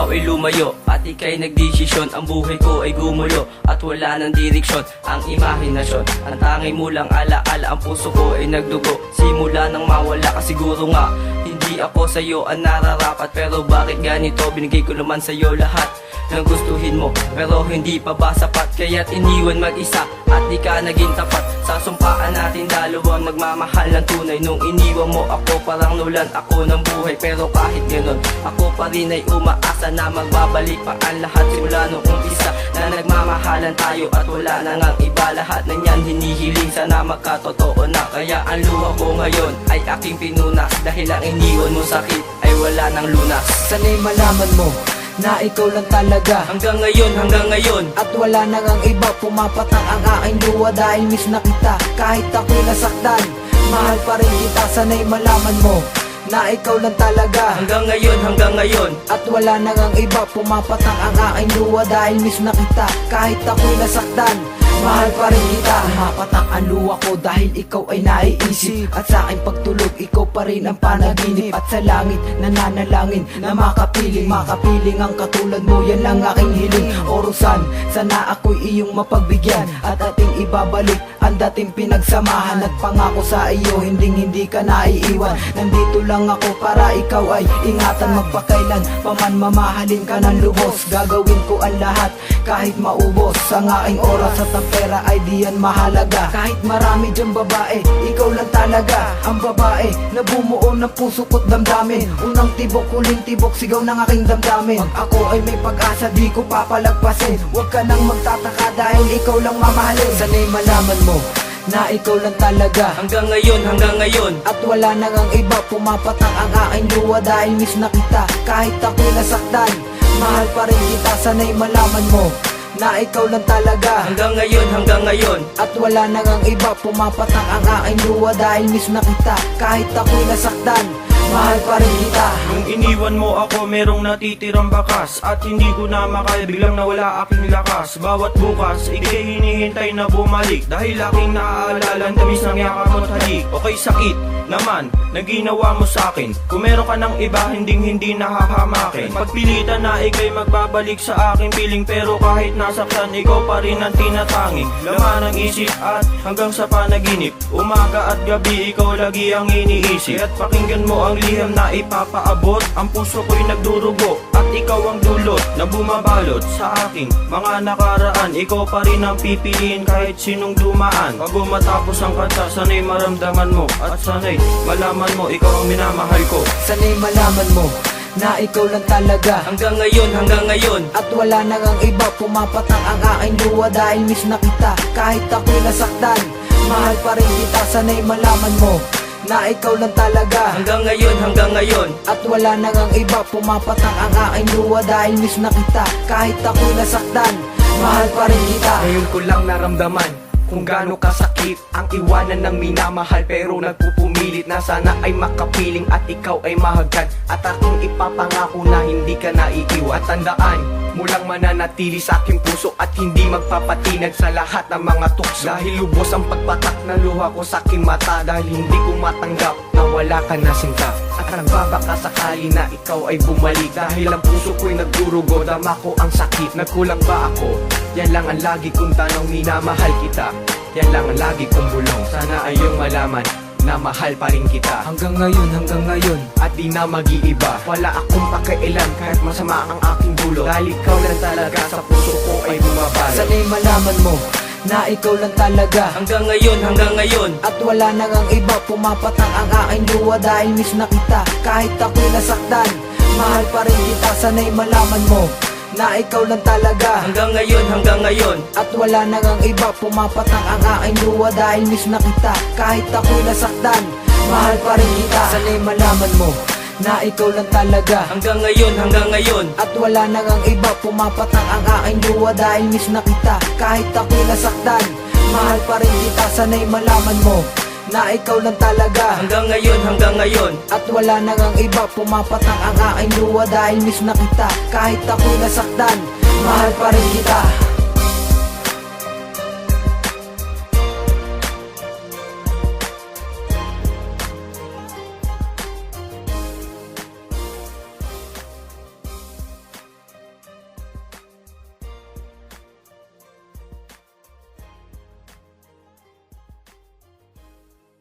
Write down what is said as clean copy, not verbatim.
ikaw ay lumayo at ika'y nagdesisyon. Ang buhay ko ay gumulo at wala ng direksyon. Ang imahinasyon, ang tanging mulang alaala. Ang puso ko ay nagdugo simula nang mawala ka. Siguro nga hindi ako sa'yo ang nararapat, pero bakit ganito? Binigay ko naman sa'yo lahat ng gustuhin mo, pero hindi pa ba sapat? Kaya't iniwan mag-isa at di ka naging tapat. Sa sumpaan natin dalawa magmamahal ng tunay. Nung iniwan mo ako parang nulan ako ng buhay. Pero kahit ganon ako pa rin ay umaasa na magbabalik pa ang lahat. Simula nung umpisa na nagmamahalan tayo at wala na ngang iba. Lahat na niyan hinihiling sana magkatotoo na. Kaya ang luha ko ngayon ay aking pinunas, dahil ang iniwan mo sakit ay wala nang lunas. Sana'y malaman mo na ikaw lang talaga Hanggang ngayon at wala na ngang iba. Pumapatang ang aking luha dahil miss na kita. Kahit ako'y nasaktan, mahal pa rin kita. Sana'y malaman mo na ikaw lang talaga Hanggang ngayon at wala na ngang iba. Pumapatang ang aking luha dahil miss na kita. Kahit ako'y nasaktan, mahal pa rin kita. Pumapatak ang luha ko dahil ikaw ay naiisip. At sa aking pagtulog, ikaw pa rin ang panaginip. At sa langit, nananalangin na makapiling ang katulad mo, yan lang aking hiling. Orusan, sana ako'y iyong mapagbigyan at ating ibabalik ang dating pinagsamahan. At pangako sa iyo, hindi ka naiiwan. Nandito lang ako para ikaw ay ingatan. Magpakailan paman mamahalin ka ng lubos. Gagawin ko ang lahat kahit maubos. Ang aking oras at ang pera ay diyan mahalaga. Kahit marami dyan babae, ikaw lang talaga ang babae na bumuo ng puso ko't damdamin. Unang tibok, huling tibok, sigaw ng aking damdamin. Pag ako ay may pag-asa, di ko papalagpasin. Huwag ka nang magtataka dahil ikaw lang mamahalin. Sana'y malaman mo na ikaw lang talaga Hanggang ngayon at wala na ngang iba. Pumapatang ang aking luha dahil miss na kita. Kahit ako'y nasaktan, mahal pa rin kita. Sana'y malaman mo na ikaw lang talaga Hanggang ngayon at wala na ngang iba. Pumapatang ang aking luha dahil miss na kita. Kahit ako'y nasaktan, mahal pa rin kita. Nung iniwan mo ako, merong natitirang bakas. At hindi ko na makaya, biglang nawala aking lakas. Bawat bukas, ika'y hinihintay na bumalik. Dahil aking naaalala ang tamis ng yakap mo't halik. Okay, sakit naman na ginawa mo sa'kin. Kung meron ka ng iba, hindi nakakamakin. Pagpilitan na ika'y magbabalik sa aking piling. Pero kahit nasaktan, ikaw pa rin ang tinatanging laman ng isip at hanggang sa panaginip. Umaga at gabi, ikaw lagi ang iniisip. At pakinggan mo ang liham na ipapaabot. Ang puso ko'y nagdurugo at ikaw ang dulot na bumabalot sa aking mga nakaraan. Ikaw pa rin ang pipiliin kahit sinong dumaan. Bago matapos ang kanta, sana'y maramdaman mo at sana'y malaman mo ikaw ang minamahal ko. Sana'y malaman mo na ikaw lang talaga Hanggang ngayon at wala na ngang iba. Pumapatang ang aking luha dahil miss na kita. Kahit ako'y nasaktan, mahal pa rin kita. Sana'y malaman mo na ikaw lang talaga Hanggang ngayon at wala na ngang iba. Pumapatang ang aking luha dahil miss na kita. Kahit ako'y nasaktan, mahal pa rin kita. Ngayon ko lang naramdaman kung gaano kasakit ang iwanan ng minamahal. Pero nagpupumilit na sana ay makapiling at ikaw ay mahagkan. At aking ipapangako na hindi ka naiiwan. At tandaan, mulang mananatili sa aking puso at hindi magpapatinag sa lahat ng mga tukso. Dahil lubos ang pagpatak ng luha ko sa aking mata. Dahil hindi ko matanggap na wala ka na sinta. At nagbabaka sakali na ikaw ay bumalik. Dahil ang puso ko'y nagdurugo, dama ko ang sakit. Nagkulang ba ako? Yan lang ang lagi kong tanong, minamahal kita. Yan lang ang lagi kong bulong, sana ay iyong malaman na mahal pa rin kita. Hanggang ngayon At di na mag-iiba, wala akong pakialam kahit masama ang aking dulo. Dahil ikaw lang talaga sa puso ko ay bumabalo. sana'y malaman mo na ikaw lang talaga Hanggang ngayon at wala na ngang iba. Pumapatang ang aking luha dahil miss na kita. Kahit ako'y nasaktan, mahal pa rin kita. Sana'y malaman mo na ikaw lang talaga Hanggang ngayon at wala na ngang iba. Pumapatang ang aking luha dahil miss na kita. Kahit ako'y nasaktan, mahal pa rin kita. Sana'y malaman mo na ikaw lang talaga Hanggang ngayon at wala na ngang iba. Pumapatang ang aking luha dahil miss na kita. Kahit ako'y nasaktan, mahal pa rin kita. Sana'y malaman mo na ikaw lang talaga Hanggang ngayon at wala na ngang iba. Pumapatang ang aking luha dahil miss na kita. Kahit ako'y nasaktan, mahal pa rin kita.